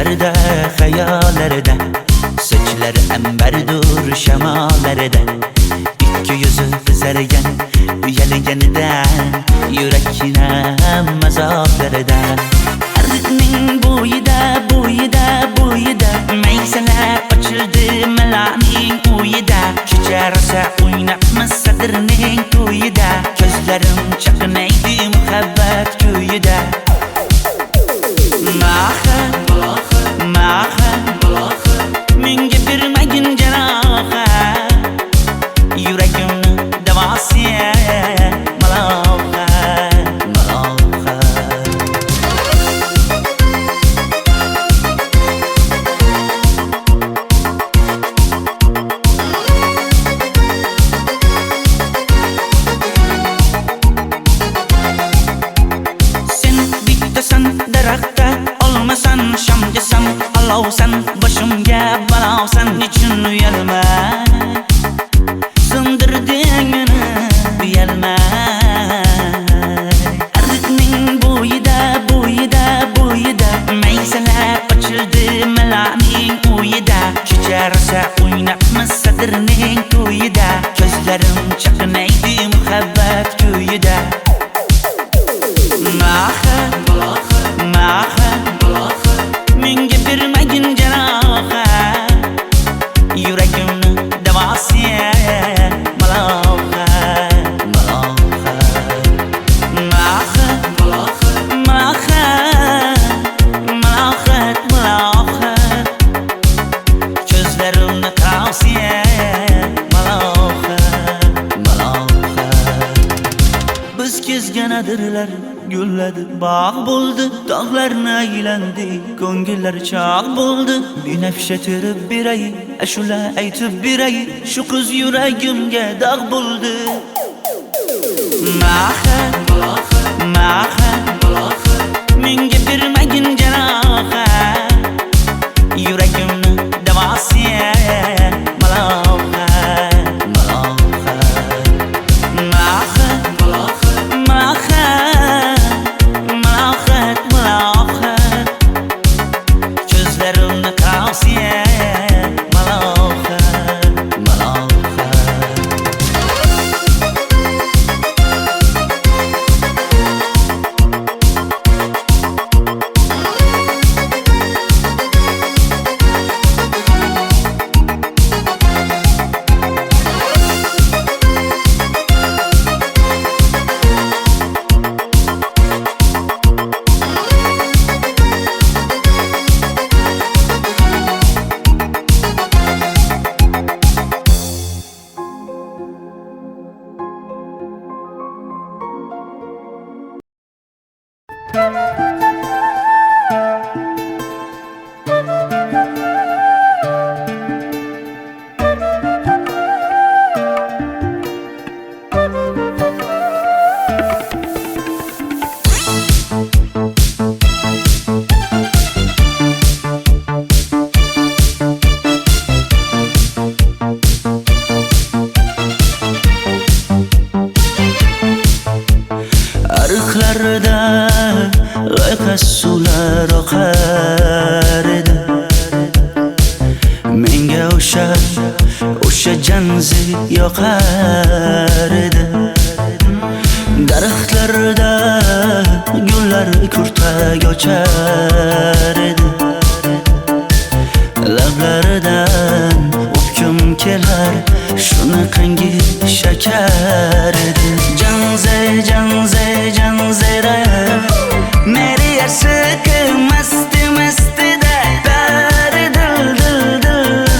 Düşlerde, hayallerde, saçları emberdur şemalerde. İki yüzü kızargan, uyalganidan, yurakine mazoblarda. Arıqning bo'yida maysalar ochildi malaning uyida. Kecha rosa o'ynabmiz sadirning to'yida. Ko'zlarim chaqnaydi muhabbat kuyida. Maha menga bermagin jarohat, yuragimni davosi maloha. Sen bittasan daraxtda, olmasan shamgasan, olovsan boshimga balosan. Nechun uyalma, sindirding meni uyalma. Arıqning bo'yida maysalar ochildi malaning uyida. Kecha rosa o'ynabmiz sadirning to'yida. Ko'zlarim chaqnaydi muhabbat kuyida. Maha menga bermagin jarohat, yuragimni davosi maloha. Ko'zlarimni tavsiya maloha. Biz kezganadirlar gulladi, bog' bo'ldi, tog'larni aylandi, ko'ngillar chog' bo'ldi. Binafsha terib beray, ashula aytib beray, shu qiz yuragimga dog' bo'ldi. Maha menga bermagin jarohat, yuragimni davosi maloha. Ko'zlarimni tavsiya maloha. Ariqlarda loyqa suvlar oqar edi. Menga o'sha janzi yoqar edi. Daraxtlarda gullar kurtak ochar edi. Lablaridan o'pkim kelar, shunaqangi shakar edi. Janzera meri yarsiqi masti da dari dil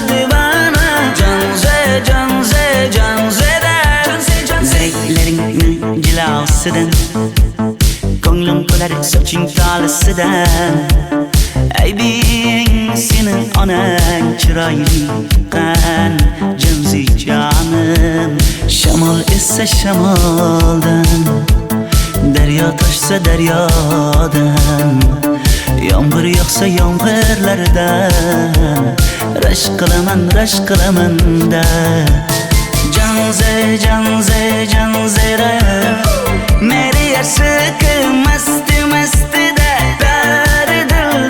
divana. Janzera zeylaringni jilosidan, ko'nglim to'lar soching tolisidan. Aybing sening onang chiroyli qan, janzi jonim. Shamol essa shamoldan, daryo toshsa daryodan, yomg'ir yog'sa yomg'irlardan, rashk qilaman da. Janzera meri yarsiqi masti da dari dil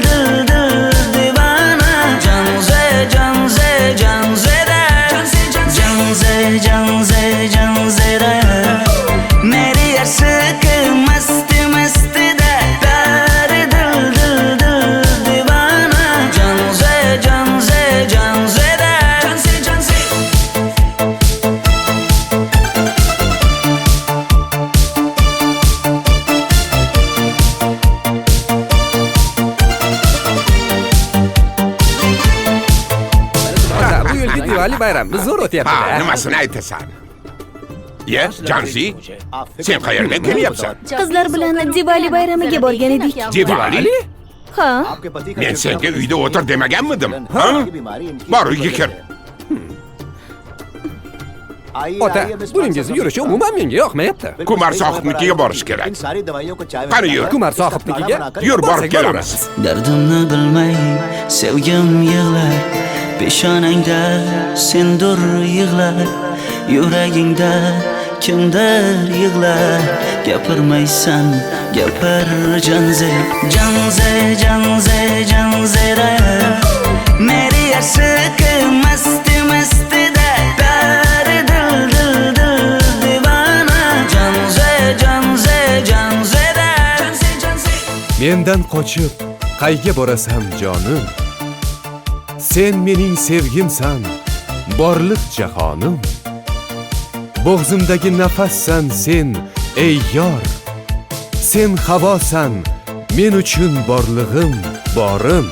Diwali bayrami zo'r Ha, o'tyapti-da. nimasini aytasan? Ye, Janzi, sen qayerdan kelyapsan? Qizlar bilan Diwali bayramiga borgan edik. Diwali? Ha, Men senga uyda o'tir demaganmidim? Ha? Bor, uyga kir. Ota, buningizni yurishi umuman menga yoqmayapti. Kumar sohibnikiga borish kerak. Qani yur. Kumar sohibnikiga Yur, borib borsak kelamiz. Dardimni bilmay sevgim yig'lar, peshonangda sendur yig'lar, yuragingda kimdir yig'lar. Gapirmaysan, gapir Janze, Janze, Janze, Janzera. Meri aşık masti masti da dar dil dil dil divana. Janze, Janze, Janzera. Janze, Janze. Mendan qochib qayga borasan jonim? Sen mening sevgimsan, borliq jahonim. Bo'g'zimdagi nafassan sen, ey yor. Sen havosan, men uchun borlig'im, borim.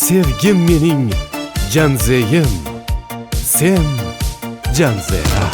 Sevgim mening Janzeyim, sen Janzera.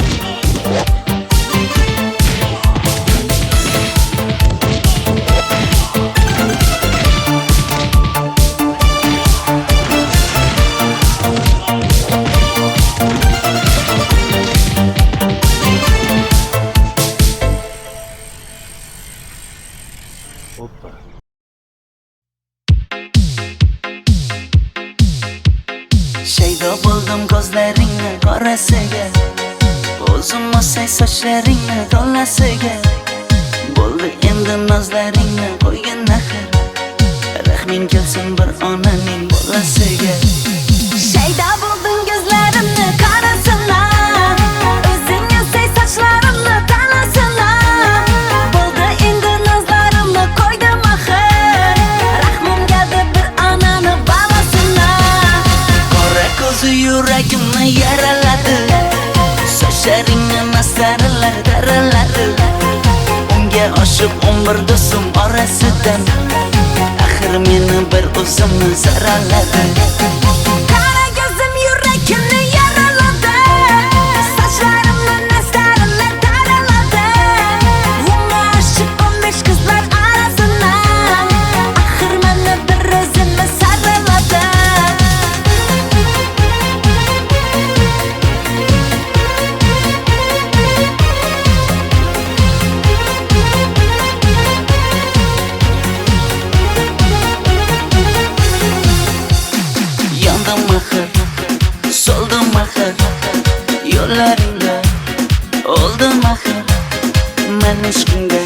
Shaydo bo'ldim ko'zlaringni qorasiga, o'zim o'say sochlaringni to'lasiga. Bo'ldi endi nozlaringni qo'ygan naxir, rahming kelsin bir onaning bolasiga. shayda bo'lding ko'zlarimni qarasana, o'zing yasay sochlarimni tanasana. Bo'ldi endi nazlarimni qo'ydim axir, rahmim keldi bir onani bolasina. Qora ko'zi yuragimni yaraladi, sochlaringni masaralar daraladi. Unga oshiq 11 do'stim orasidan, axir meni bir o'zimni zaraladi. Qara ko'zim yuragimni yaraladi, sochlarimni nastarlar taraladi. Unga oshiq 15 qizlar arasina, axir meni bir o'zimni saraladi. Yandım axir, soldim axir, yo'llaringda oldim axir. Men ishqingda,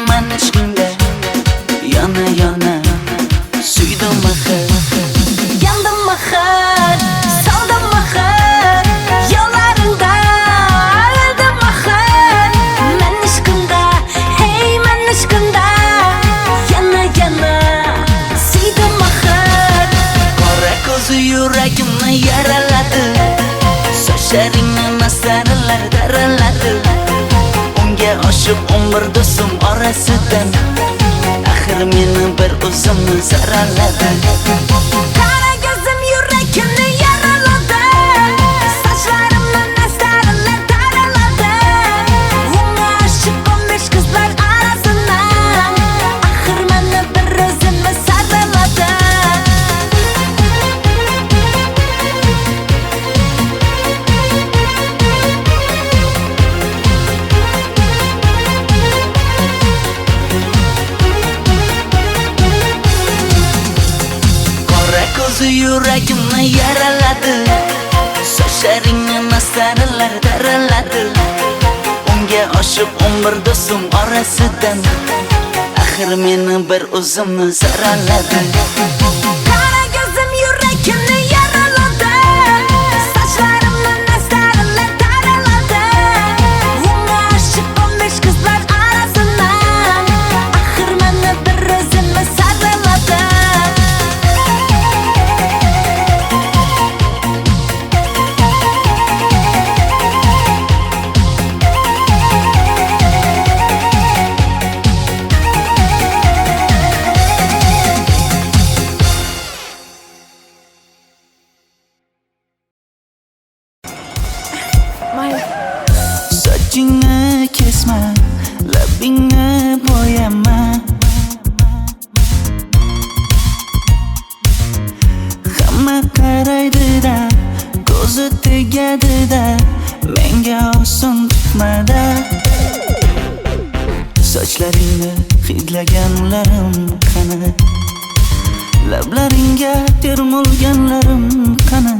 men ishqingda yana yana suydim axir. Yandım axir, soldim axir, yo'llaringda oldim axir. Men ishqimda, hey men ishqimda yana yana suydim axir. Qora ko'zi yuragimni yaraladi, sochlaringni masaralar daraladi. Unga oshiq 11 do'stim orasidan, axir meni bir o'zimni zaraladi. Qara ko'zim yuragimni yaraladi, sochlarimni nastarlar taraladi. Unga oshiq 15 qizlar arasina, axir meni bir o'zimni saraladi. Qora ko'zi yuragimni yaraladi, sochlaringni masaralar daraladi. Unga oshiq 11 do'stim orasidan, axir meni bir o'zimni zaraladi. Qara ko'zim yuragimni yaraladi, sochlarimni nastarlar taraladi. Unga oshiq 15 qizlar arasina, axir meni bir o'zimni saraladi. sochlaringni hidlaganlarim qani, lablaringga termulganlarim qani.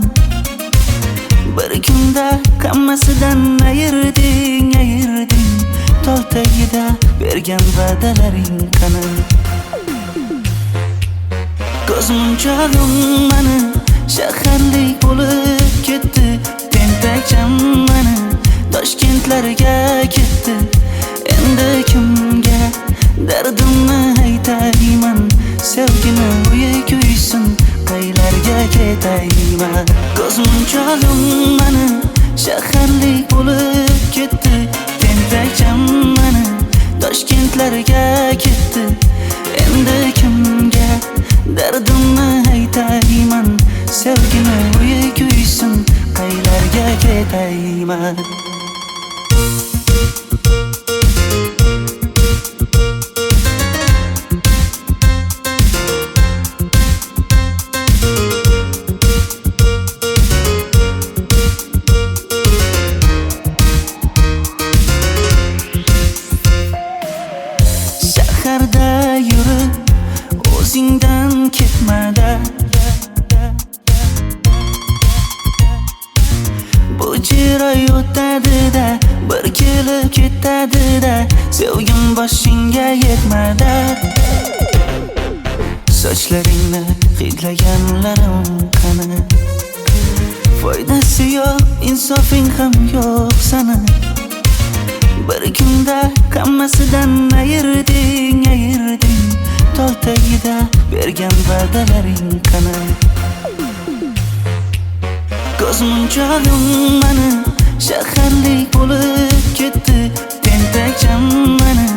Bir kunda hammasidan ayırding, tol tagida bergan va'dalaring qani. Ko'zmunchog'im mani shaharlik bo'lib ketdi, tentakcham mani Toshkentlarga ketdi. Endi kimga dardimni aytayman, sevgini uyi kuysin, qaylarga ketayman. Ko'zmunchog'im mani shaharlik bo'lib ketdi, tentakcham mani Toshkentlarga ketdi. Endi kimga dardimni aytayman, sevgini uyi kuysin, qaylarga ketayman. Shaharda yurib o'zingdan ketmada, bu jiroy o'tadi-da, bir kelib ketadi-da, sevgim boshingga yetmada. Sochlaringni hidlaganlarim qani, foydasi yo'q, insofing ham yo'q sana. Bir kunda hammasidan ayırding, tol tagida bergan va'dalaring qani. Ko'zmunchog'im mani shaharlik bo'lib ketdi, tentakcham mani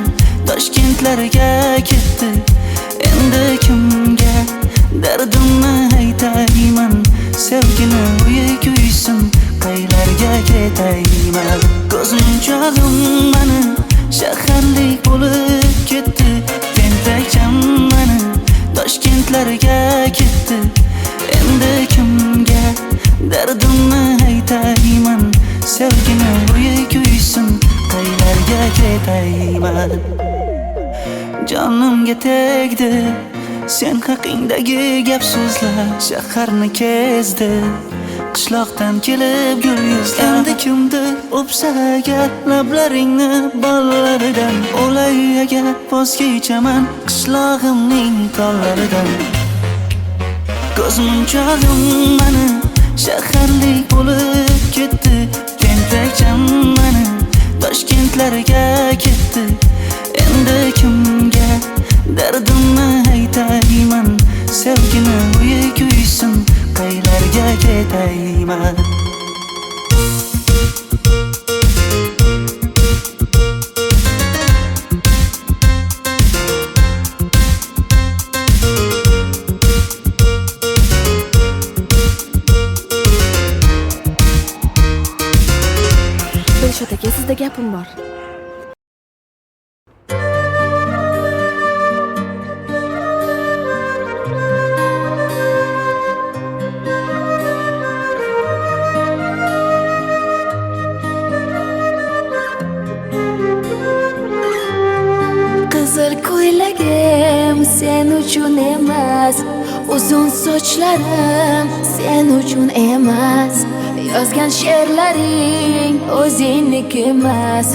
Toshkentlarga ketdi. Endi kimga dardimni aytayman, sevgini uyi kuysin, qaylarga ketayman. Ko'zmunchog'im mani shaharlik bo'lib ketdi, tentakcham mani Toshkentlarga ketdi. Endi kimga dardimni aytayman, sevgini uyi kuysin, qaylarga ketayman. Jonimga tegdi sen haqingdagi gap so'zlar, shaharni kezdi qishloqdan kelib gul yuzlar. Endi kimdir o'psa agar lablaringni bollaridan, o'lay agar voz kechaman qishlog'imning tollaridan. Ko'zmunchog'im mani shaharlik bo'lib ketdi, tentakcham mani Toshkentlarga ketdi. Endi kimga dardimni aytayman, sevgini uyi kuysin, qaylarga ketayman. Dilshod aka, sizda gapim bor. Qizil ko'ylagim sen uchun emas, uzun sochlarim sen uchun emas, yozgan she'rlaring o'zingniki emas,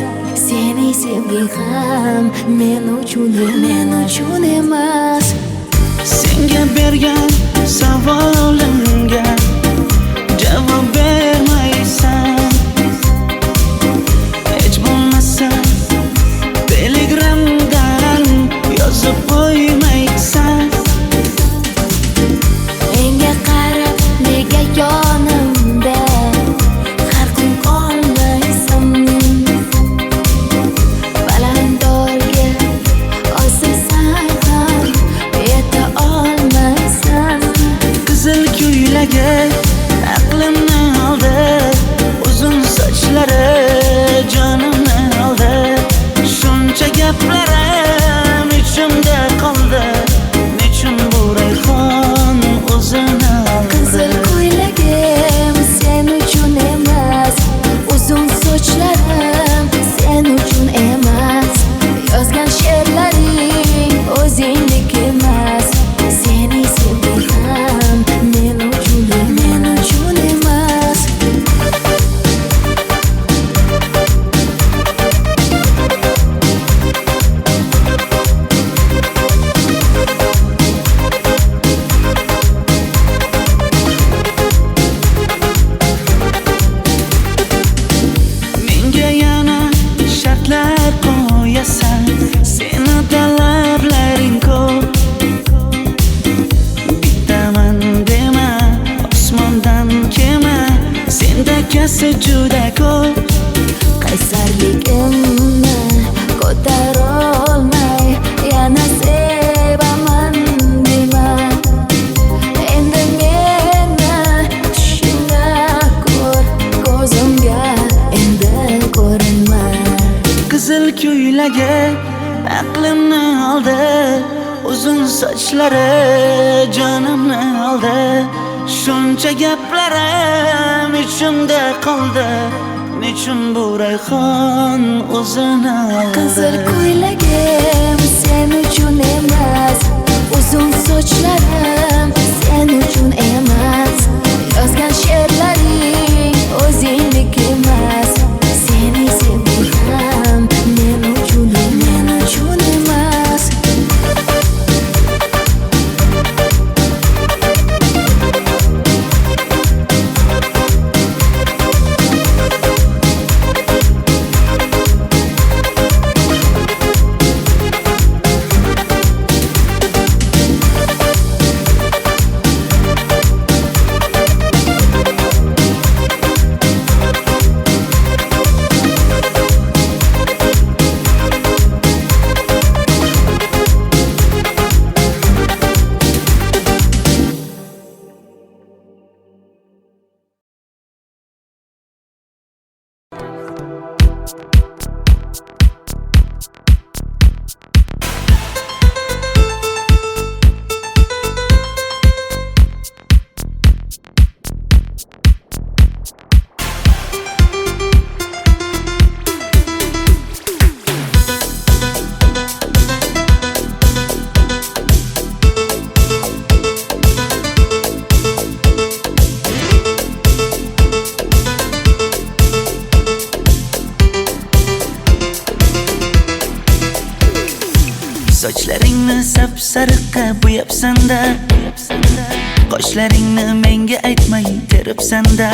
sening sevging ham men uchun emas. Senga bergan savolimga javob bermaysan, hech bo'lmasa telegramdan yozib qo'ymaysan. Menga qarab nega yonimda har kun qolmaysan, balandorga osilsang ham yeta olmaysan. Qizil ko'ylagi aqlimni oldi, esa juda ko'p. qaysarligimni ko'tarolmay yana sevaman dema. Endi meni tushingda ko'r, ko'zimga endi ko'rinma. Qizil ko'ylagi aqlimni oldi, uzun sochlari jonimni oldi. Shuncha gaplarim ichimda qoldi, nechun bu rayhon o'zini oldi. Qizil ko'ylagim sen uchun emas, uzun sochlarim sen uchun emas. Yozgan she'rlaring o'zingdek emas. Seni sevdim men uchun emas. Sochlaringni sap-sariqqa bo'yabsan-da, qoshlaringni menga aytmay teribsan-da.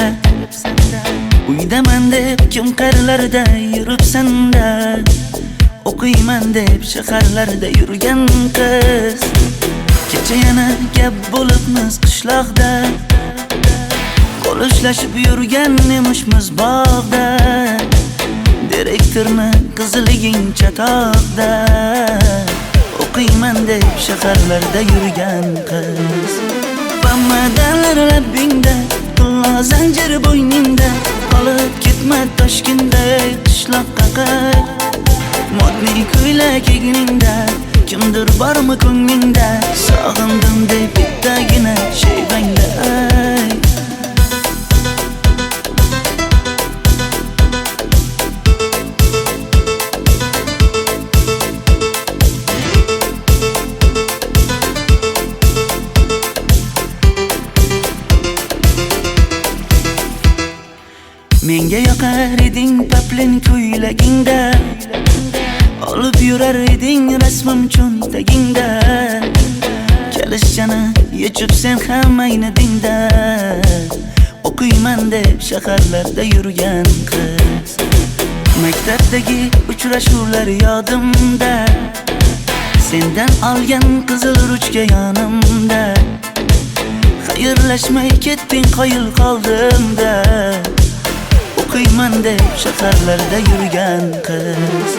Uydaman deb kim qarlarda yuribsan-da, o'qiyman deb shaharlarda yurgan qiz. Kecha yana gap bo'libmiz qishloqda, qo'l ushlashib yurgan emishmiz bog'da. Direktorni qiziliging chatoqda, o'qiyman deb shaharlarda yurgan qiz. Bamadanlar labbingda, tilla zanjir bo'yningda, qolib ketma Toshkentda qishloqqa qayt. Modniy ko'ylak egningda, kimdir bormi ko'nglingda, sog'indim deb bittagina shevangda ayt. Menga yoqar eding paplin ko'ylagingda, olib yurar eding rasmim cho'ntagingda. Kalishchani yechib sen ham aynadingda, o'qiyman deb shaharlarda yurgan qiz. Maktabdagi uchrashuvlar yodimda, sendan olgan qizil ruchka yonimda. Xayrlashmay ketding qoyil qoldimda, o'qiyman deb shaharlarda yurgan qiz.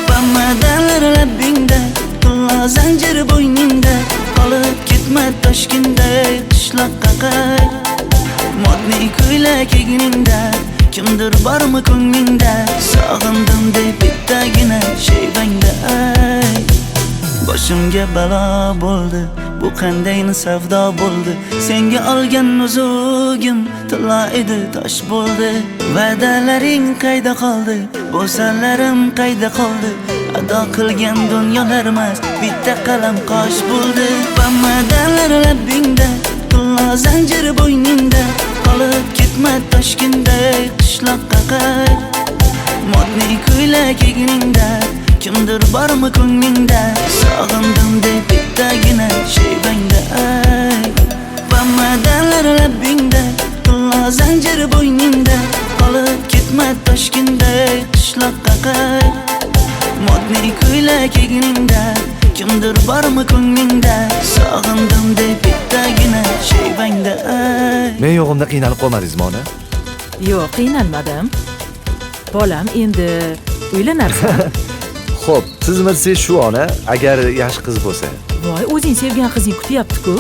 Bamadanlar labbingda, tilla zanjir bo'yningda, qolib ketma Toshkentda qishloqqa qayt. Modniy ko'ylak egningda, kimdir bormi ko'nglingda, sog'indim deb bittagina shevangda ayt. Boshimga balo bo'ldi, bu qanday savdo bo'ldi. Senga olgan nuzugim tilla edi, tosh bo'ldi. Va'dalaring qayda qoldi, bo'salarim qayda qoldi. Ado qilgan dunyolar emas, bitta qalam qosh bo'ldi. Bamadanlar labbingda, tilla zanjir bo'yningda, qolib ketma Toshkentda qishloqqa qayt. Modniy ko'ylak egningda, kimdir bormi ko'nglingda, sog'indim deb bittagina shevangda ayt. Bamadanlar labbingda, tilla zanjir bo'yningda, qolib ketma Toshkentda qishloqqa qayt. Modniy ko'ylak egningda, kimdir bormi ko'nglingda, sog'indim deb bittagina shevangda ayt. Men yo'g'imda qiynalib qolmadingizmi ona? Yo'q, qiynalmadim. Bolam, endi uylanarsan. Xo'p, sizmi shu ona, agar yaxshi qiz bo'lsa. Voy, o'zing sevgan qizing kutyapti-ku.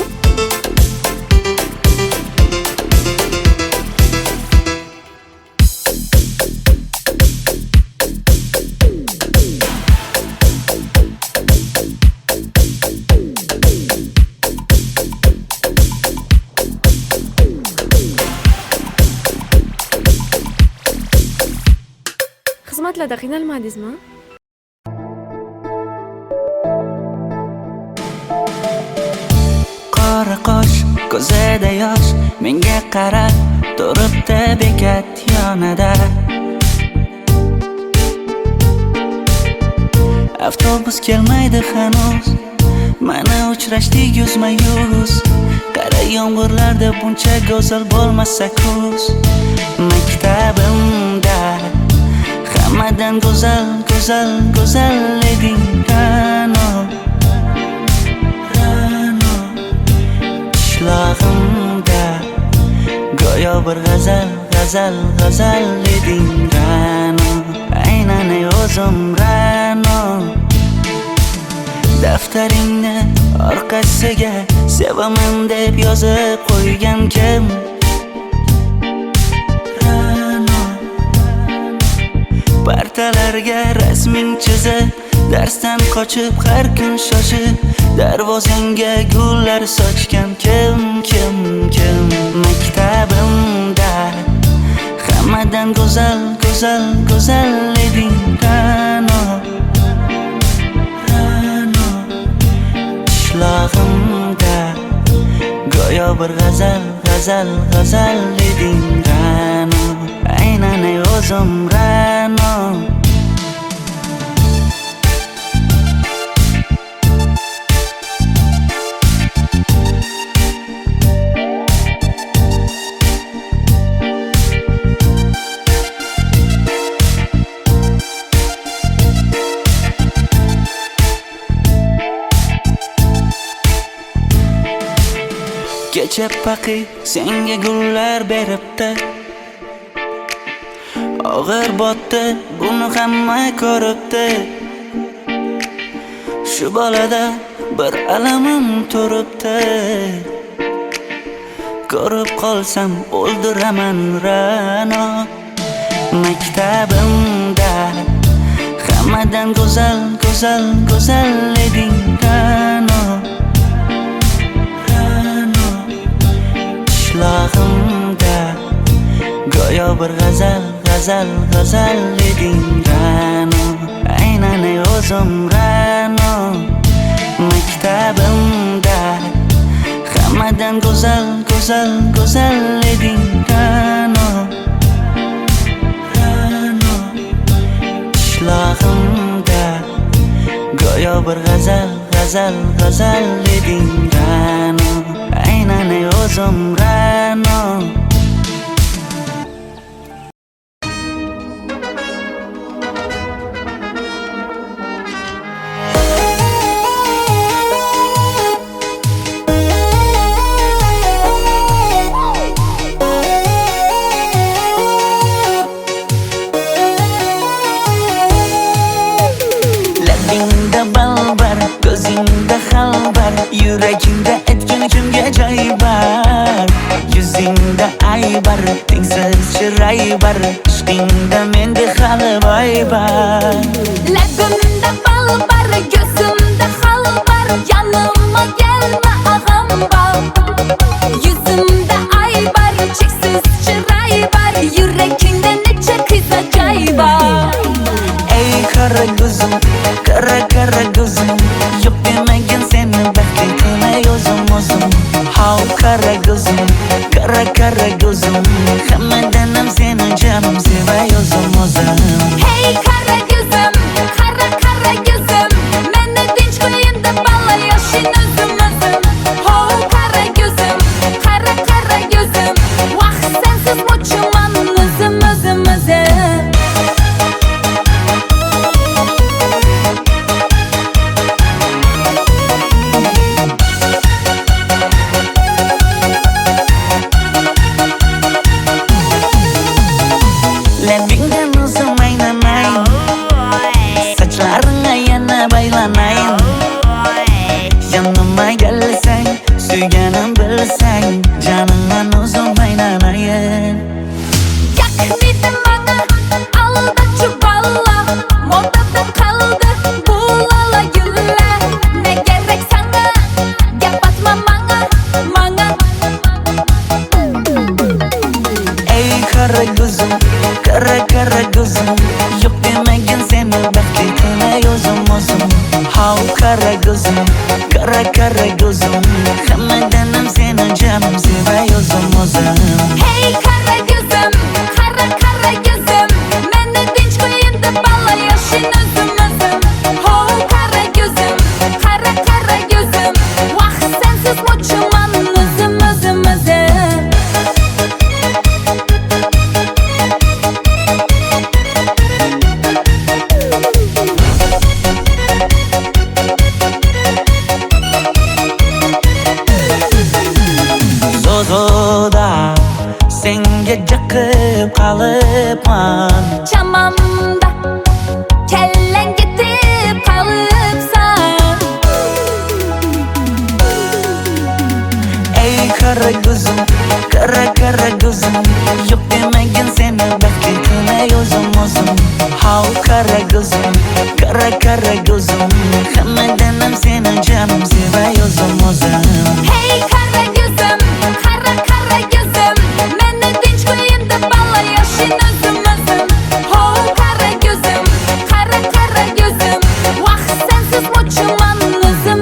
Xizmatlarda qiynalmadingizmi? Qora qosh, ko'zida yosh, menga qarab turibdi bekat yonida. Avtobus kelmaydi hanuz, mana uchrashdik yuzma-yuz. Qara yomg'irlarda buncha go'zal bo'lmasa kuz. Maktabimda hammadan go'zal, go'zal, go'zal eding Ra'no. Qishlog'imda go'yo bir g'azal, g'azal, g'azal eding Ra'no. Aynan o'zim Ra'no. Daftaringni orqasiga sevaman deb yozib qo'ygan kim? Partalarga rasming chizib, darsdan qochib har kun shoshib, darvozangga gullar sochgan kim? Maktabimda hammadan go'zal, go'zal, go'zal eding Ra'no. Qishlog'imda go'yo bir g'azal, g'azal, g'azal eding Ra'no. Aynan o'zim Ra'no. Kecha paqi senga gullar beribdi, og'ir botdi, buni hamma ko'ribdi. Shu bolada bir alamim turibdi, ko'rib qolsam o'ldiraman Ra'no. Maktabimda hammadan go'zal, go'zal, go'zal eding Ra'no. Qishlog'imda go'yo bir g'azal, g'azal, g'azal eding Ra'no. Aynan o'zim Ra'no. Maktabimda hammadan go'zal, go'zal, go'zal eding Ra'no. Qishlog'imda go'yo bir g'azal, g'azal, g'azal eding Ra'no. Aynan o'zim Ra'no. Labingda balbar, ko'zingda xalbar, yuragingda etgan kimga joy bar. Yuzingda aybar, tengsiz chiray bar, ishqingda menda hali boy bar. Labimda balbar, ko'zimda xalbar, yanıma gelme ağam bal. Yuzimda aybar, cheksiz chiray bar, yuragingda necha qiza joy bar. Ey qara ko'zim, qara qara ko'zim, yo'q demagan seni baxtli qilmay o'zim. Hav qara ko'zim, qara qara ko'zim, hammadan ham seni jonim sevay o'zim. Hey qara ko'zim, qara qara ko'zim, meni tinch qo'yinda balla yoshin o'zim. Hav qara ko'zim, qara qara ko'zim, vaqt sensiz mo'chuman o'zim. Kara kara gözüm Hammadan ham seni canım sevay o'zim Hey kara gözüm, kara kara gözüm Meni tinch qo'yin deb balla yashin o'zim Ho kara gözüm, kara kara gözüm Vaqt sensiz mo'chiman o'zim Zozoda senga jiqib qolibman Chamamda kellang ketib qolibsan Ey kara gözüm, kara gözüm Yok demagin seni baxtli qilay o'zim How kara gözüm, kara gözüm Hammadan ham seni canım sevay o'zim Hey kara gözüm, kara kara gözüm Meni tinch qo'yin deb balla yashin o'zim Ho kara gözüm, kara kara gözüm Vaqt sensiz mo'chiman o'zim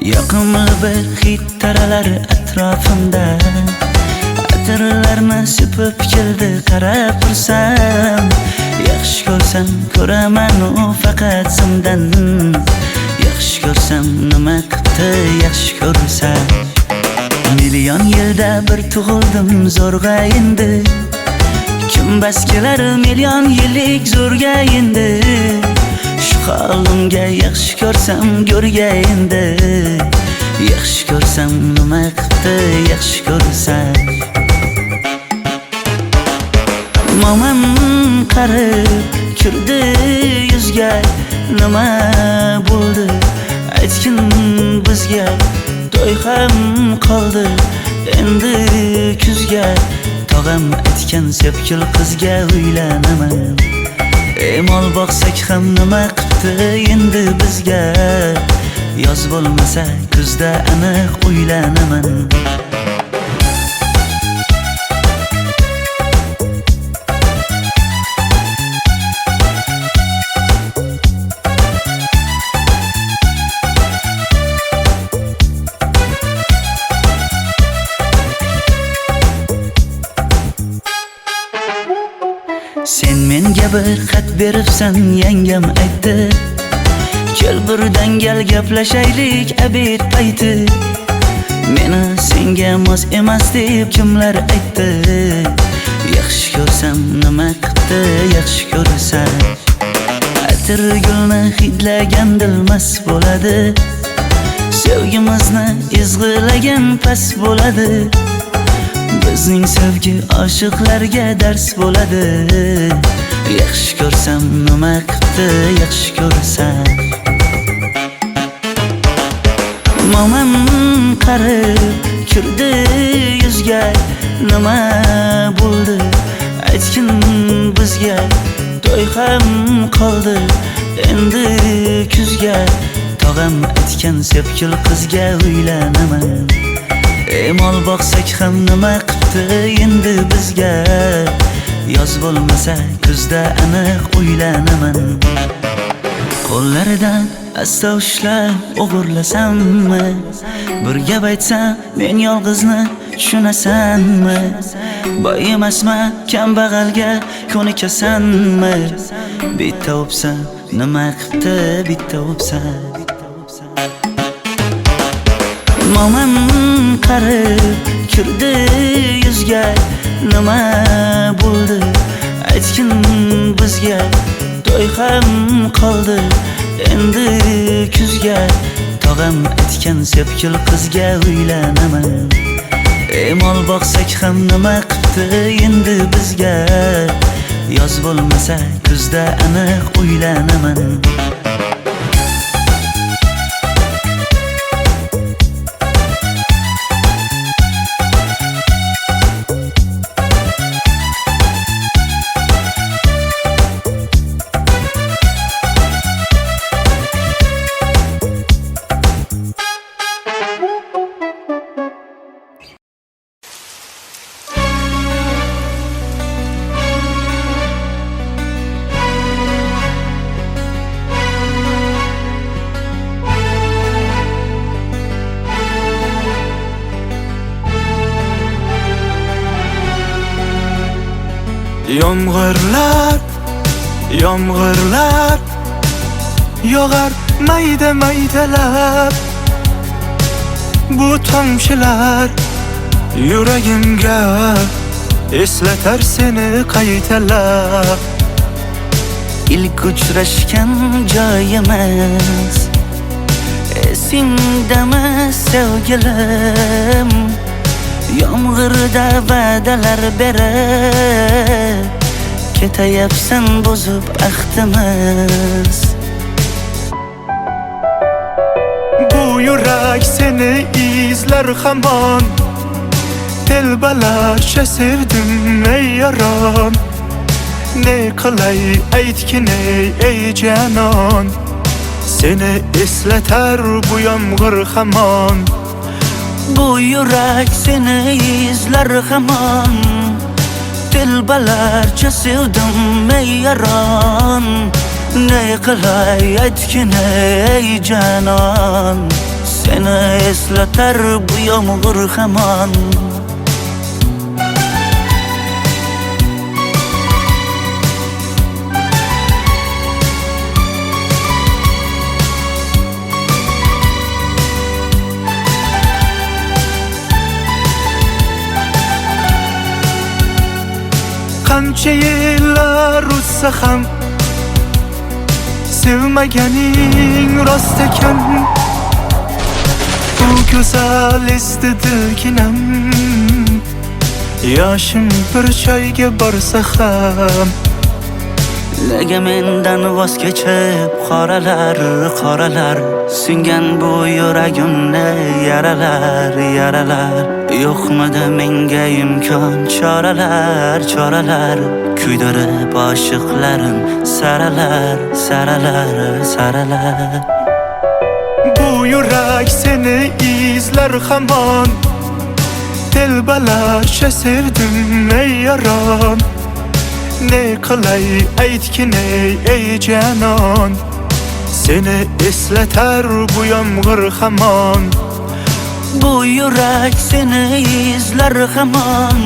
Yoqimli bir hid taralar atrofimda Atirlarni sepib keldi qarab tursam Yaxshi ko'rsam ko'raman u faqat simdan Yaxshi ko'rsam nima qildi yaxshi ko'rsam Million yilda bir tug'ildim zo'rg'a endi Kim bas kelar million yillik zo'rga endi Shu holimga yaxshi ko'rsam go'rga endi Yaxshi ko'rsam nima qildi yaxshi ko'rsam Momam qarib kirdi yuzga Nima bo'ldi aytgin bizga To'y ham qoldi endi kuzga Tog'am aytgan sepkil qizga uylanaman Mol boqsak ham nima qildi endi bizga Yoz bo'lmasa kuzda aniq uylanaman Sen menga bir xat beribsan yangam aytdi Kel birdan gal gaplashaylik abid payti Meni senga mos emas deb kimlar aytdi Yaxshi ko'rsam nima qildi yaxshi ko'rsam Atir gulni hidlagan dilmas bo'ladi Sevgimizni izg'ilagan pas bo'ladi Bizning sevgi oshiqlarga dars bo'ladi Yaxshi ko'rsam nima qildi yaxshi ko'rsam Momam qarib kirdi yuzga Nima bo'ldi aytgin bizga To'y ham qoldi endi kuzga Tog'am aytgan sepkil qizga uylanaman Mol boqsak ham nima qildi endi bizga Yoz bo'lmasa kuzda aniq uylanaman Qo'llaridan asta ushlab o'g'irlasammi Bir gap aytsam men yolg'izni tushunasanmi Boy emasman kambag'alga ko'nikasanmi Bitta o'psam nima qildi bitta o'psam Mo'min qarib kirdi yuzga, nima bo'ldi aytgin bizga. To'y ham qoldi endi kuzga, tog'am aytgan sepkil qizga uylanaman. Mol boqsak ham nima qipti endi bizga, yoz bo'lmasa kuzda aniq uylanaman. Yomg'irlar, yomg'irlar yog'ar mayda maydalab. Bu tomchilar yuragimga eslatar seni qaytalab. İlk uchrashgan joyimiz esingdami sevgilim? Yomg'irda va'dalar berib ketayapsan bozib ahdimiz. Bu yurak seni izler hamon, telbalarcha sevdim ey yaron. Ne qilay aytgin ey canon, seni eslatar bu yomg'ir hamon. Bu yurak seni izler hamon, telbalarcha sevdim ey yaron. Ne qilay aytgin ey canon, seni eslatar bu yomg'ir hamon. Qancha yillar o'tsa ham sevmaganing rost ekan. Bu go'zal esdi dilginam, yoshim bir joyga borsa ham. Nega mendan voz kechib qoralar, qoralar singan bu yuragimni yaralar, yaralar. Yo'qmidi menga imkon choralar, choralar kuydirib oshiqlarim saralar, saralar, saralar. Bu yurak seni izler hamon, telbalarcha sevdim ey yaron. Ne qilay aytgin ey canon, seni eslatar bu yomg'ir hamon. Bu yurak seni izler hamon,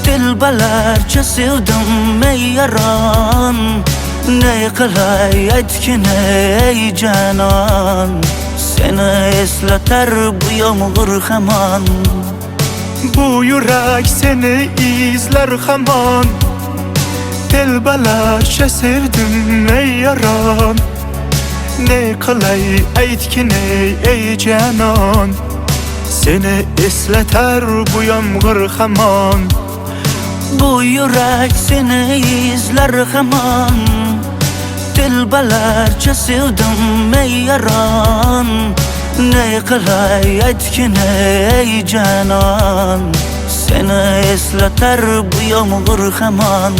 telbalarcha sevdim ey yaron. Ne qilay aytgin ey canon, seni eslatar bu yomg'ir hamon. Bu yurak seni izler hamon, telbalarcha sevdim ey yaron. Ne qilay aytgin ey canon, seni eslatar bu yomg'ir hamon. Bu yurak seni izler hamon, telbalarcha sevdim ey yaron. Ne qilay aytgin ey canon, seni eslatar bu yomg'ir hamon.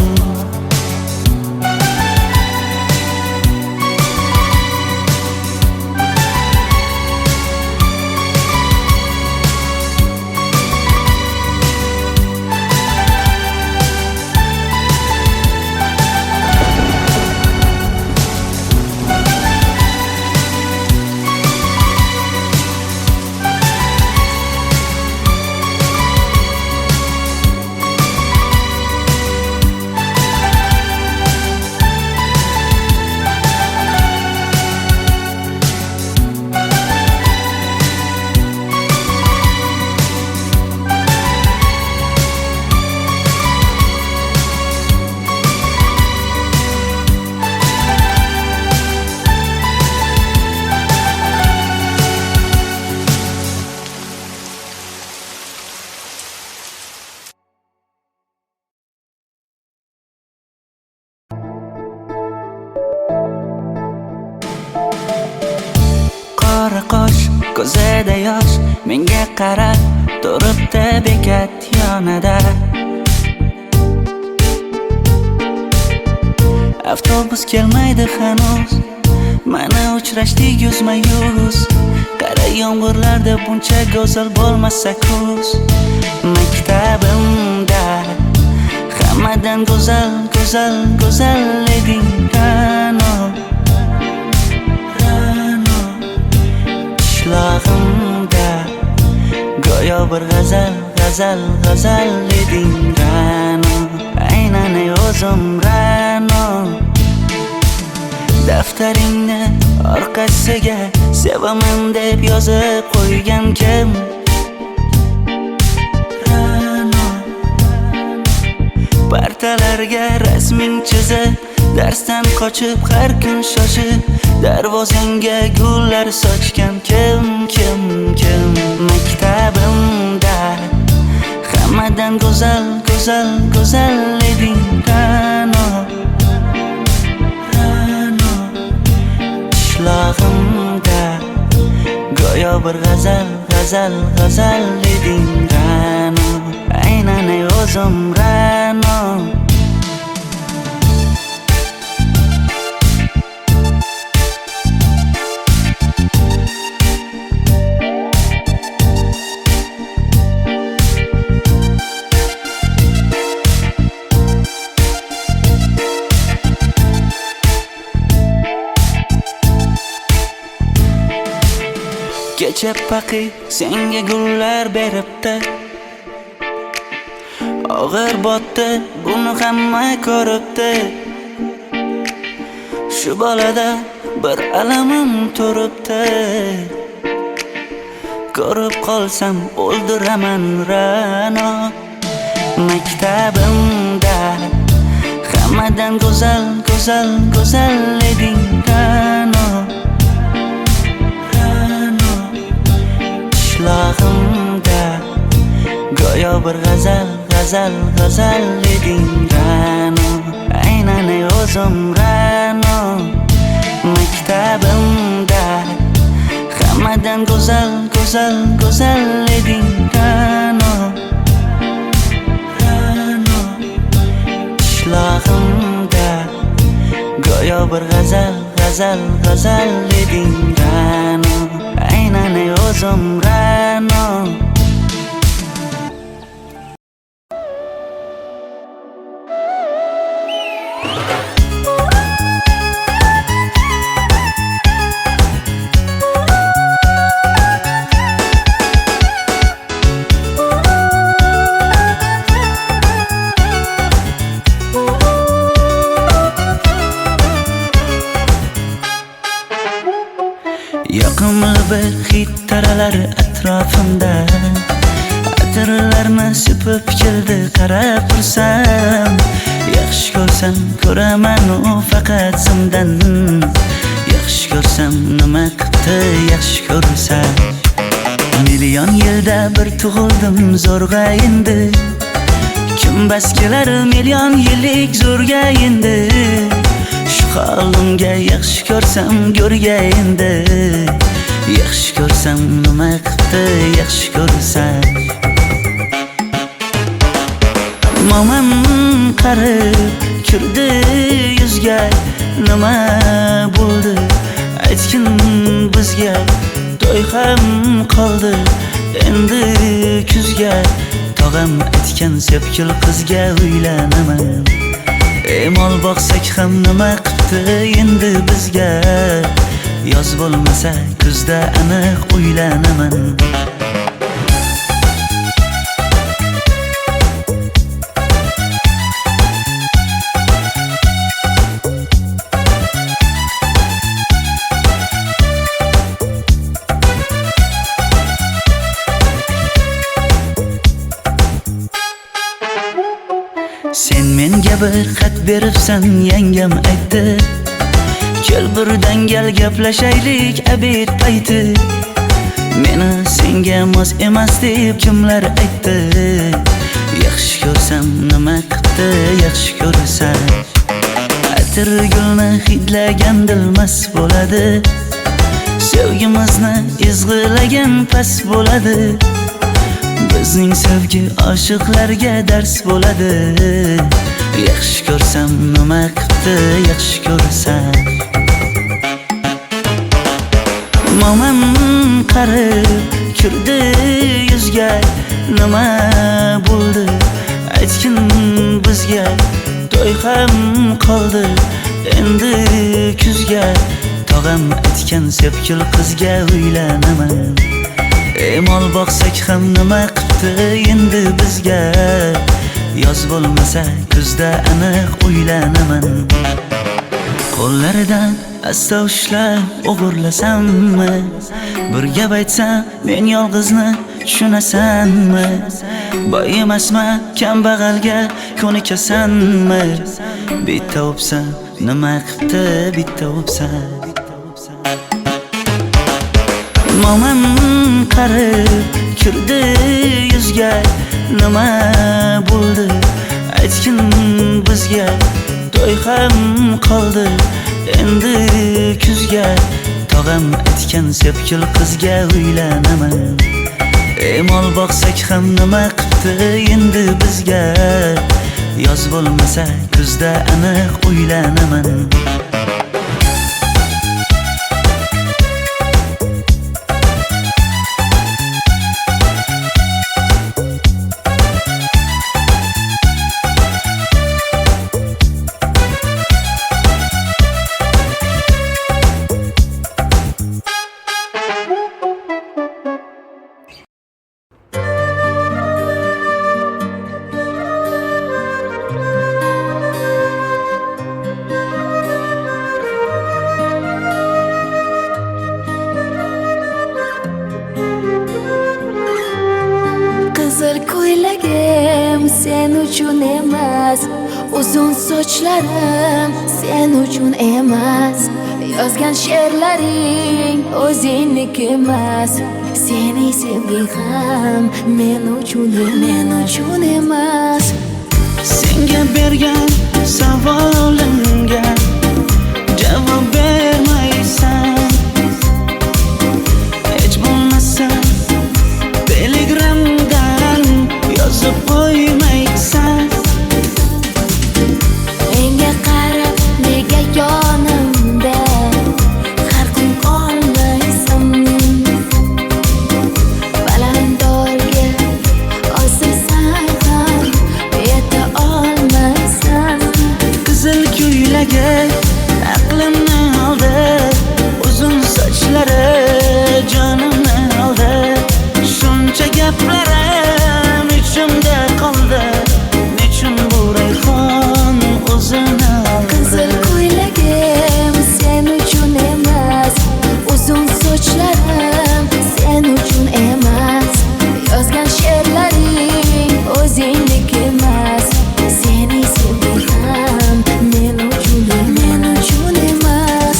qora qosh, ko'zida yosh, menga qarab turibdi bekat yonida. Avtobus kelmaydi hanuz, mana uchrashdik yuzma-yuz. Qara yomg'irlarda buncha go'zal bo'lmasa kuz. Maktabimda hammadan go'zal, go'zal, go'zal eding Ra'no. Ra'no qishlog'imda go'yo bir g'azal, g'azal, g'azal eding Ra'no. Aynan o'zim Ra'no. Daftaringni orqasiga sevaman deb yozib qo'ygan kim? Ra'no. Partalarga rasming chizib, darsdan qochib har kun shoshib, darvozangga gullar sochgan kim, kim, kim? Maktabimda hammadan go'zal, go'zal, go'zal eding Ra'no. Ra'no qishlog'imda go'yo bir g'azal, g'azal, g'azal eding Ra'no. Aynan o'zim Ra'no. Kecha paqi senga gullar beribdi, og'ir botdi, buni hamma ko'ribdi. Shu bolada bir alamim turibdi, ko'rib qolsam o'ldiraman Ra'no. Maktabimda hammadan go'zal, go'zal, go'zal eding Ra'no. Qishlog'imda go'yo bir g'azal, g'azal, g'azal eding Ra'no. Aynan o'zim Ra'no. Maktabimda hammadan go'zal, go'zal, go'zal eding Ra'no. Ra'no qishlog'imda go'yo bir g'azal, g'azal, g'azal eding Ra'no. Aynan o'zim Ra'no. Yoqimli bir hid taralar atrofimda, atirlarni sepib keldi qarab tursam. Yaxshi ko'rsam ko'raman u faqat simdan, yaxshi ko'rsam nima qildi yaxshi ko'rsam. Million yilda bir tug'ildim zo'rg'a endi, kim bas kelar million yillik zo'rga endi. Shu holimga yaxshi ko'rsam go'rga endi, yaxshi ko'rsam nima qildi yaxshi ko'rsam. Momam qarib kirdi yuzga, nima bo'ldi aytgin bizga. To'y ham qoldi endi kuzga, tog'am aytgan sepkil qizga uylanaman. Mol boqsak ham nima qildi endi bizga, yoz bo'lmasa kuzda aniq uylanaman. Sen menga bir xat beribsan, yangam aytdi, kel birdan gal gaplashaylik abid payti. Meni senga mos emas deb kimlar aytdi, yaxshi ko'rsam nima qildi yaxshi ko'rsam. Atir gulni hidlagan dilmas bo'ladi, Sevgimizni izg'ilagan pas bo'ladi. Bizning sevgi oshiqlarga dars bo'ladi. Yaxshi ko'rsam nima qildi, yaxshi ko'rsam. Momam qarib kirdi yuzga, nima bo'ldi aytgin bizga. To'y ham qoldi endi kuzga. Tog'am aytgan sepkil qizga uylanaman. Mol boqsak ham nima qildi endi bizga. Yoz bo'lmasa kuzda aniq uylanaman. Qo'llaridan asta ushlab o'g'irlasammi? Bir gap aytsam men yolg'izni tushunasanmi? Boy emasman kambag'alga ko'nikasanmi? Bitta o'psam nima qildi bitta o'psam. Momam qarib kirdi yuzga, nima bo'ldi aytgin bizga. To'y ham qoldi endi kuzga. Tog'am aytgan sepkil qizga uylanaman. Mol boqsak ham nima qildi endi bizga. Yoz bo'lmasa kuzda aniq uylanaman. Qizil ko'ylagim sen uchun emas, uzun sochlarim sen uchun emas. Yozgan she'rlaring o'zingniki emas. Seni sevging ham men uchun emas. Senga bergan savolimga javob bermaysan. Hech bo'lmasa telegramdan yozib qo'ymaysan. Menga qarab nega yonimda har kun qolmaysan? Balandorga osilsang ham yeta olmaysan. Qizil ko'ylagi aqlimni oldi, uzun sochlari jonimni oldi. Shuncha gaplarim ichimda qoldi, nechun bu rayhon o'zini oldi. Qizil ko'ylagim sen uchun emas, uzun sochlarim sen uchun emas. Yozgan she'rlaring o'zingniki emas. Seni sevging ham men uchun emas.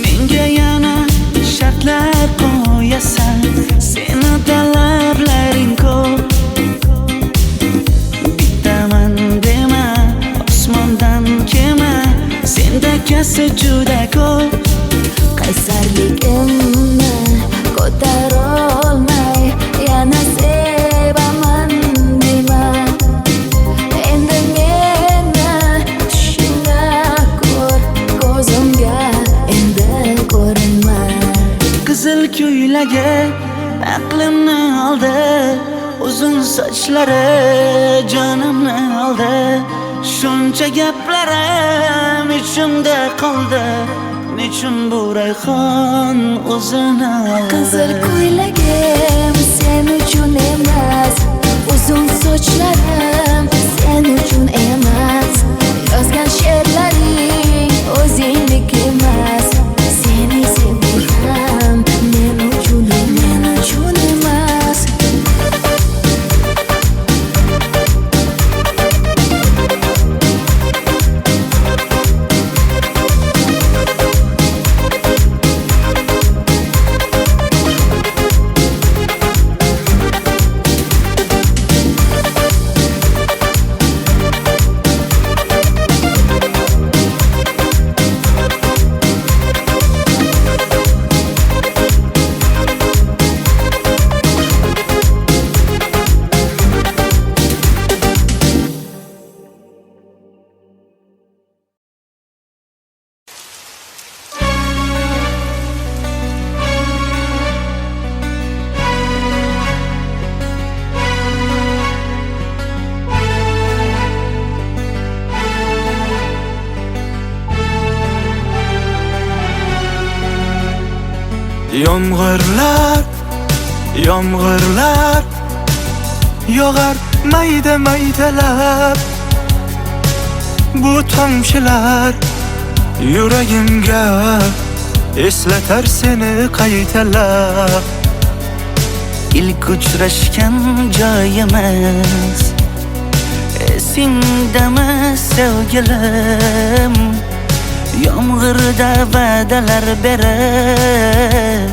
Menga yana shartlar qo'yasan, seni talablaring ko'p. Bittaman dema, osmondan kema, senda kasi juda ko'p. Qaysarligimni ko'tarolmay yana sevaman dema. Endi meni tushingda ko'r, ko'zimga endi ko'rinma. Qizil ko'ylagi aqlimni oldi, uzun sochlari jonimni oldi. Shuncha gaplarim ichimda qoldi, nechun bu rayhon o'zini oldi. Qizil ko'ylagim sen uchun emas, uzun sochlarim sen uchun emas. Yozgan she'rlaring o'zingniki emas. Seni sevging ham men uchun emas. Yomg'irlar, yomg'irlar yog'ar mayda maydalab. Bu tomchilar yuragimga eslatar seni qaytalab. İlk uçraşgan joyimiz esingdami sevgilim? Yomg'irda va'dalar berib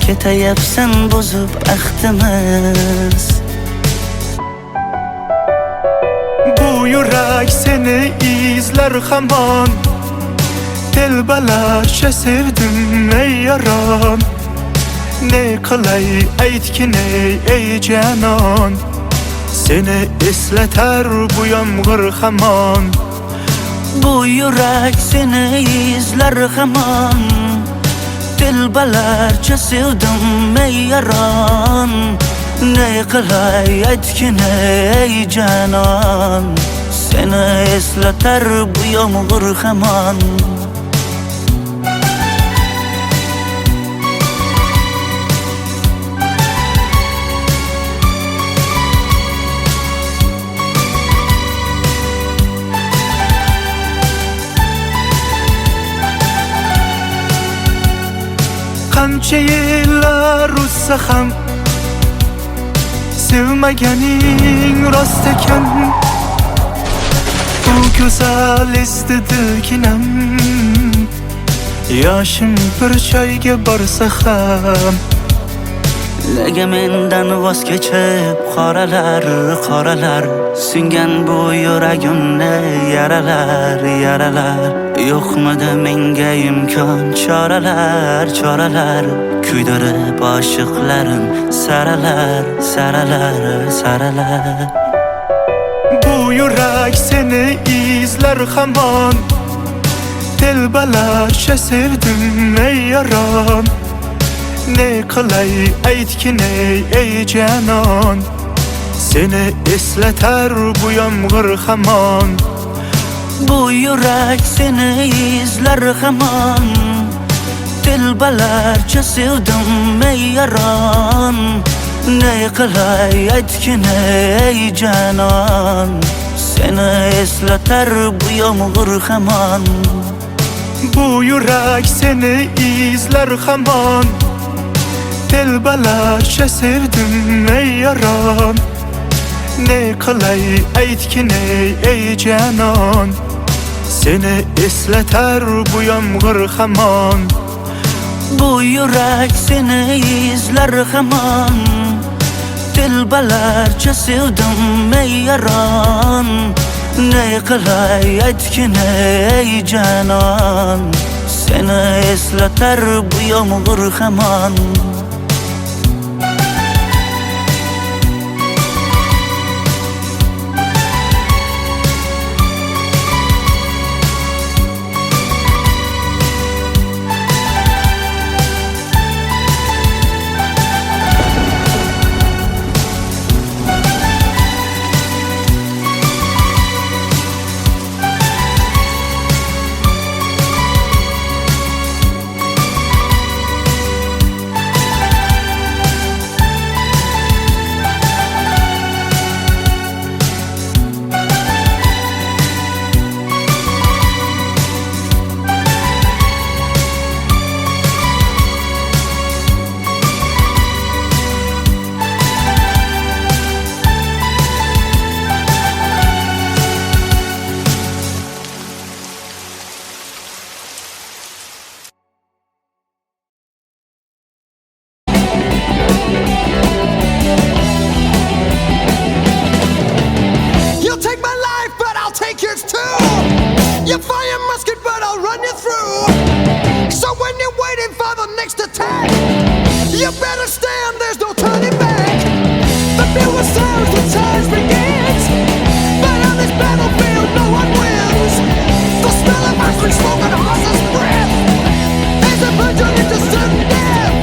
ketayapsan buzib ahdimiz. Bu yurak seni izler hamon. Telbalarcha sevdim ey yaron. Ne qilay aytgin ey canon. Seni eslatar bu yomg'ir hamon. Bu yurak seni izler hamon. Telbalarcha sevdim ey yaron. Ne qilay aytgin ey canon. Seni eslatar bu yomg'ir hamon. Qancha yillar o'tsa ham sevmaganing rost ekan. Bu go'zal istedirginam. Yoshim bir joyga borsa ham. Nega mendan voz kechib qoralar, qoralar singan bu yuragimni yaralar, yaralar. Yo'qmidi menga imkon choralar, choralar kuydirib oshiqlarim saralar, saralar, saralar. Bu yurak seni izler hamon. Telbalarcha sevdim ey yaron. Ne qilay aytgin ey canon. Seni eslatar bu yomg'ir hamon. Bu yurak seni izler hamon. Telbalarcha sevdim ey yaron. Ne qilay aytgin ey canon. Seni eslatar bu yomg'ir hamon. Bu yurak seni izler hamon. Telbalarcha sevdim ey yaron. Ne qilay aytgin ey canon. Seni eslatar bu yomg'ir hamon. Bu yurak seni izler hamon. Telbalarcha sevdim ey yaron. Ne qilay aytgin ey canon. Seni eslatar bu yomg'ir hamon. You fire musket, but I'll run you through. So when you're waiting for the next attack, you better stand, there's no turning back. The bugle sounds, the charge begins. But on this battlefield, no one wins. The smell of ice cream smoke and a horse's breath is a virgin into sudden death.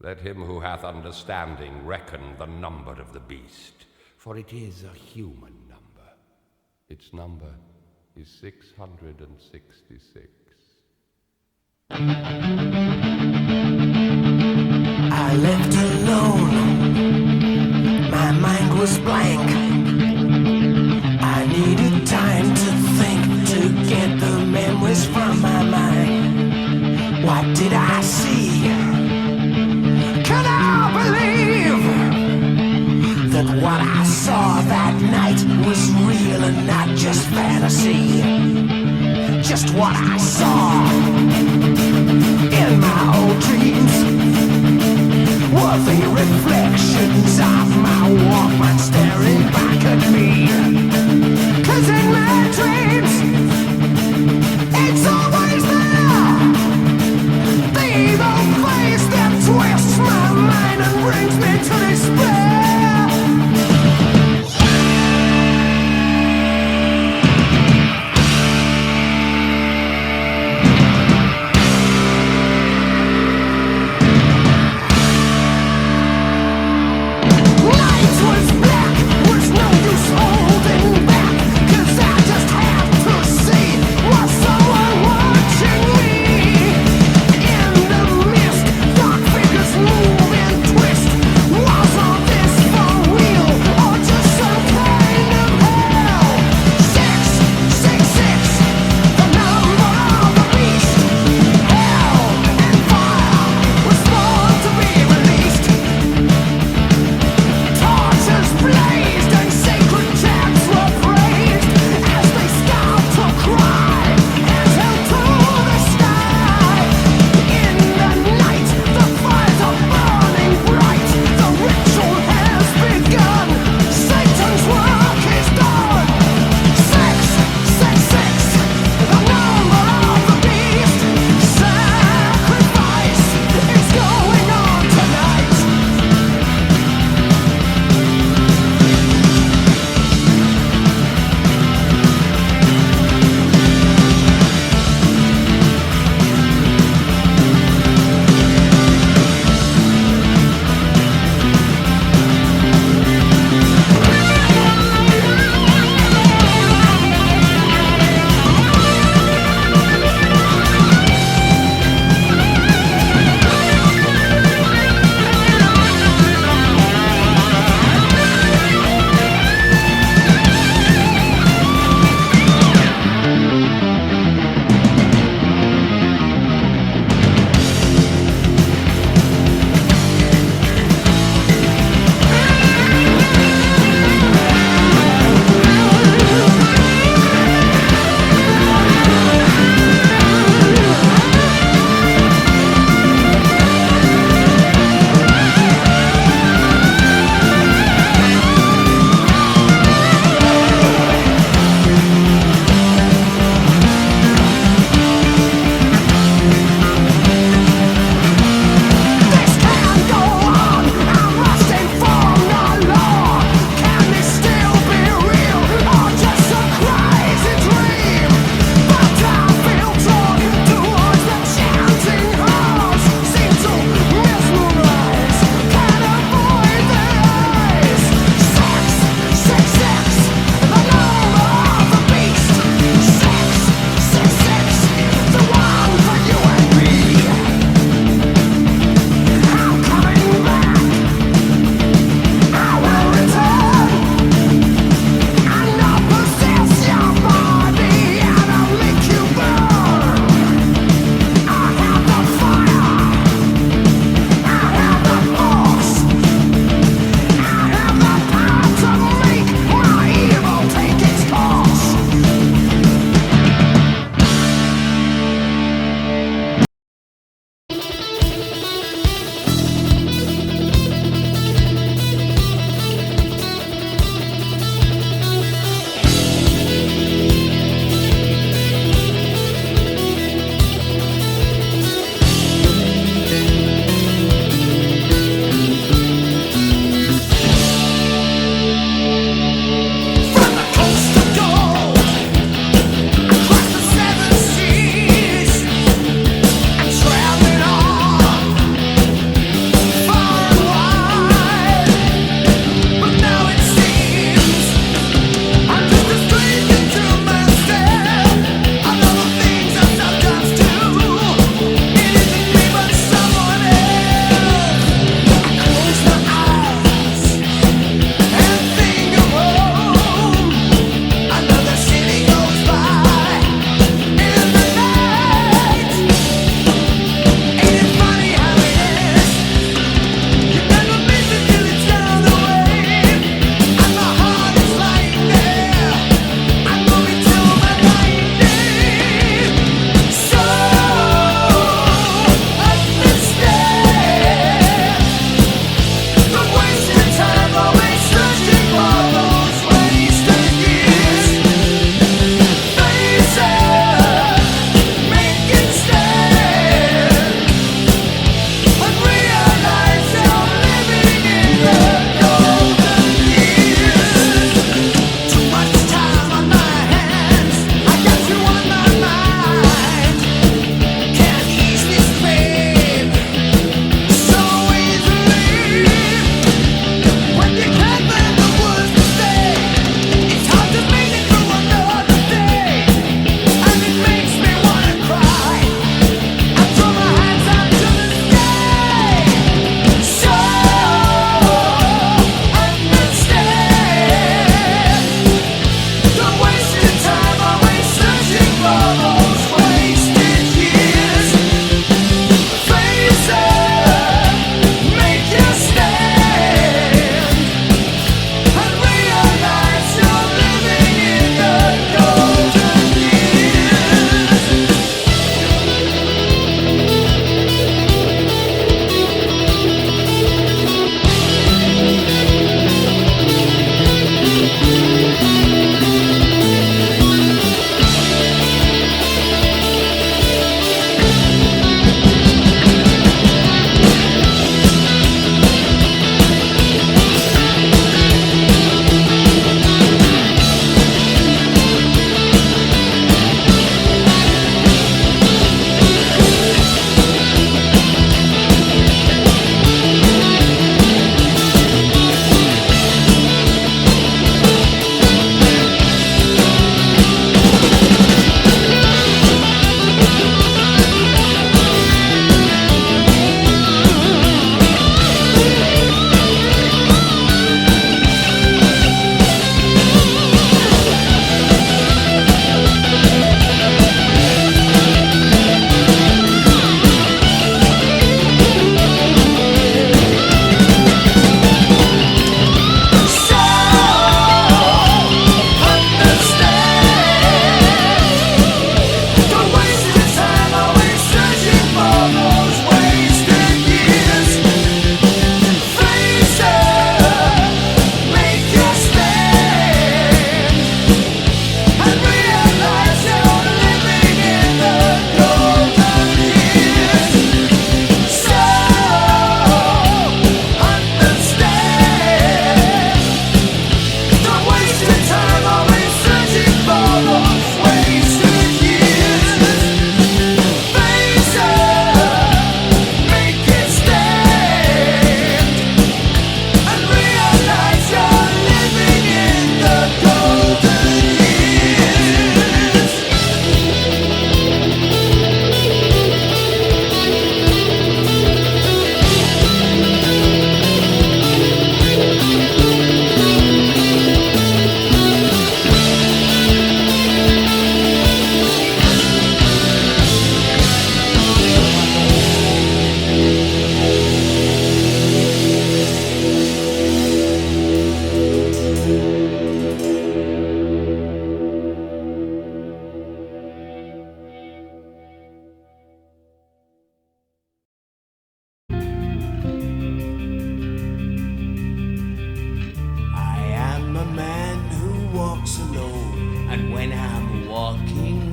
Let him who hath understanding reckon the number of the beast, for it is a human number. Its number is 666. I left alone. My mind was blank. I needed time to think, to get the memories from my mind. What did I see? Can I believe that what I saw that night was real and not just fantasy? Just what I saw in my old dreams were the reflections of my Walkman staring back at me. 'Cause in my dreams, it's always there, the evil face that twists my mind and brings me to despair. Night was black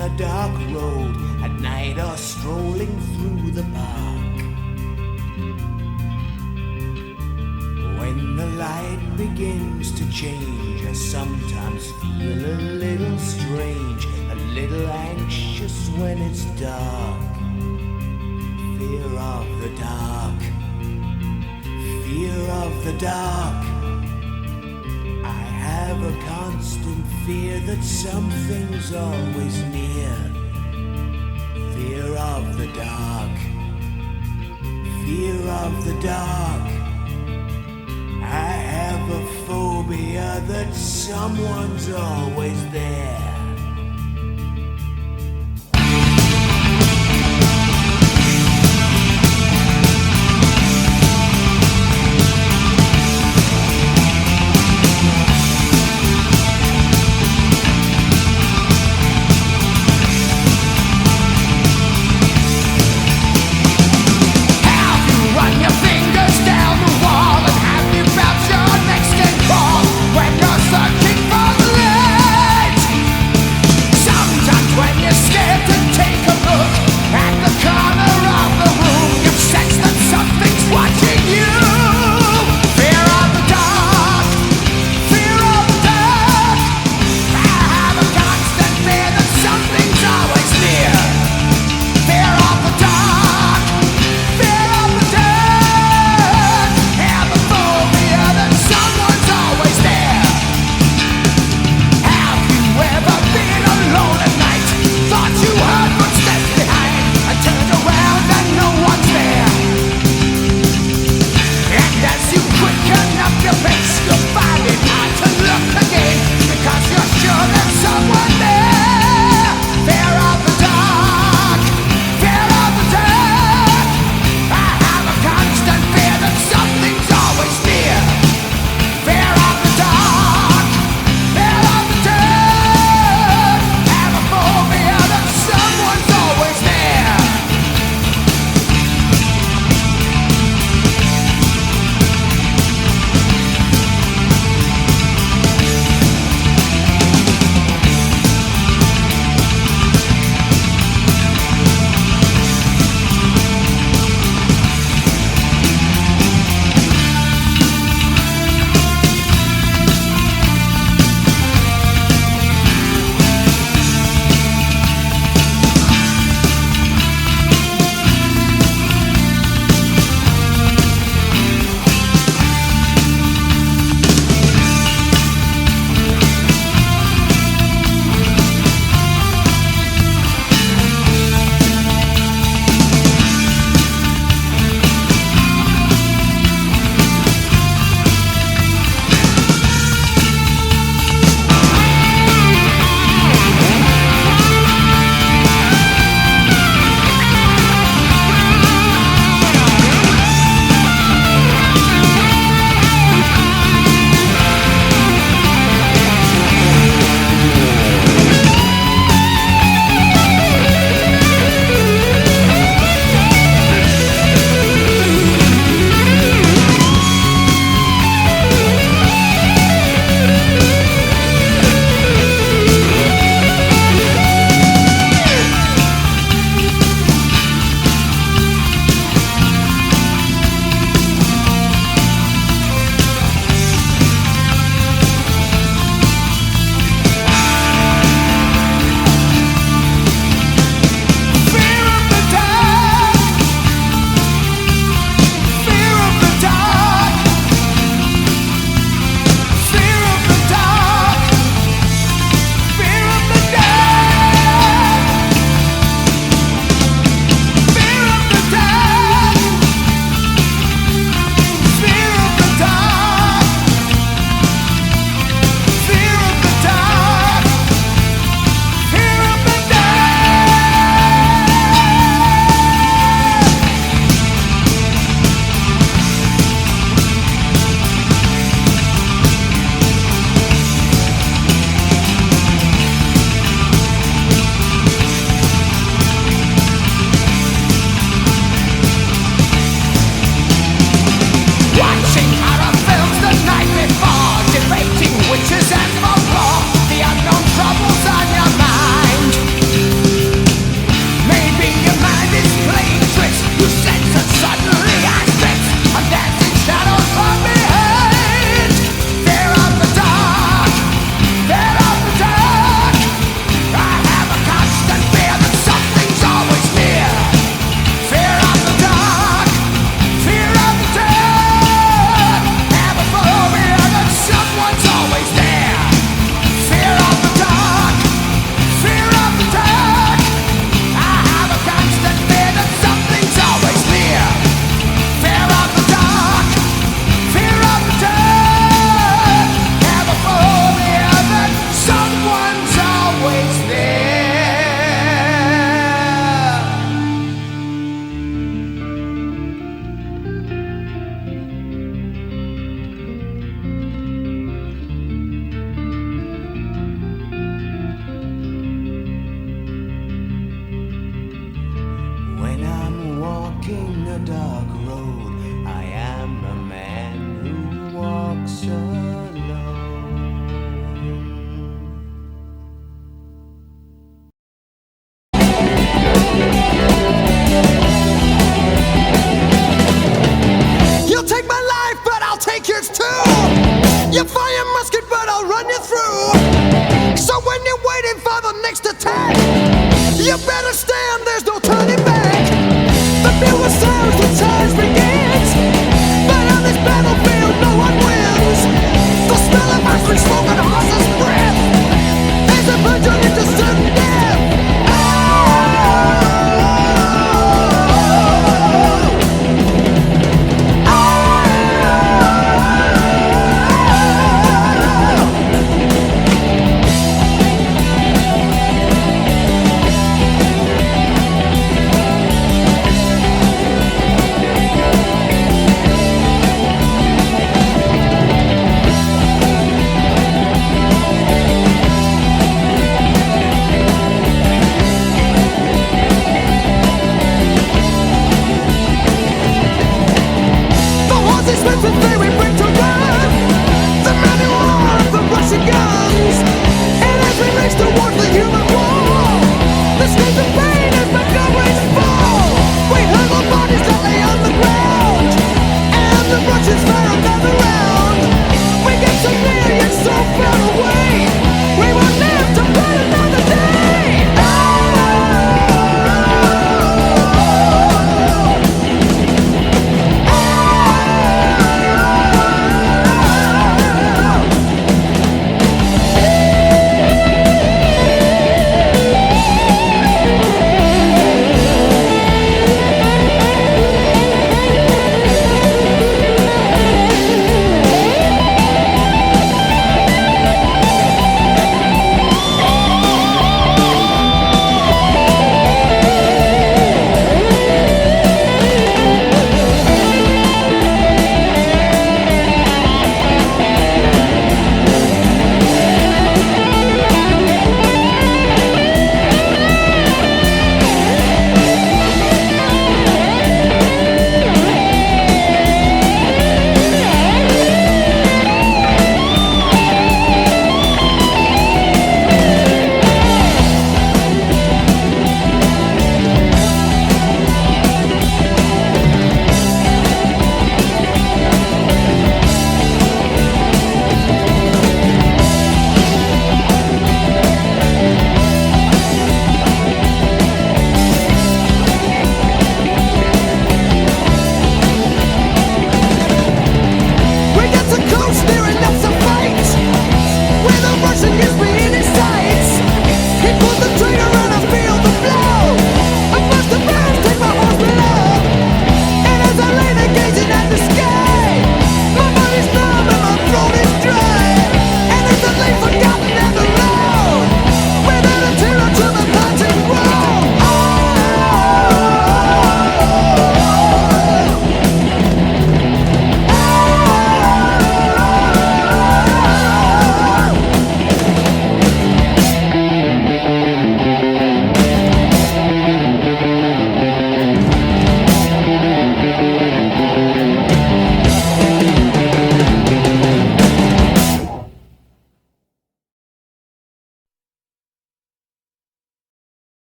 a dark road at night or strolling through the park. When the light begins to change, I sometimes feel a little strange, a little anxious when it's dark. Fear of the dark, fear of the dark. I have a constant fear that something's always near. Fear of the dark, fear of the dark. I have a phobia that someone's always there. When you're searching for the light, You find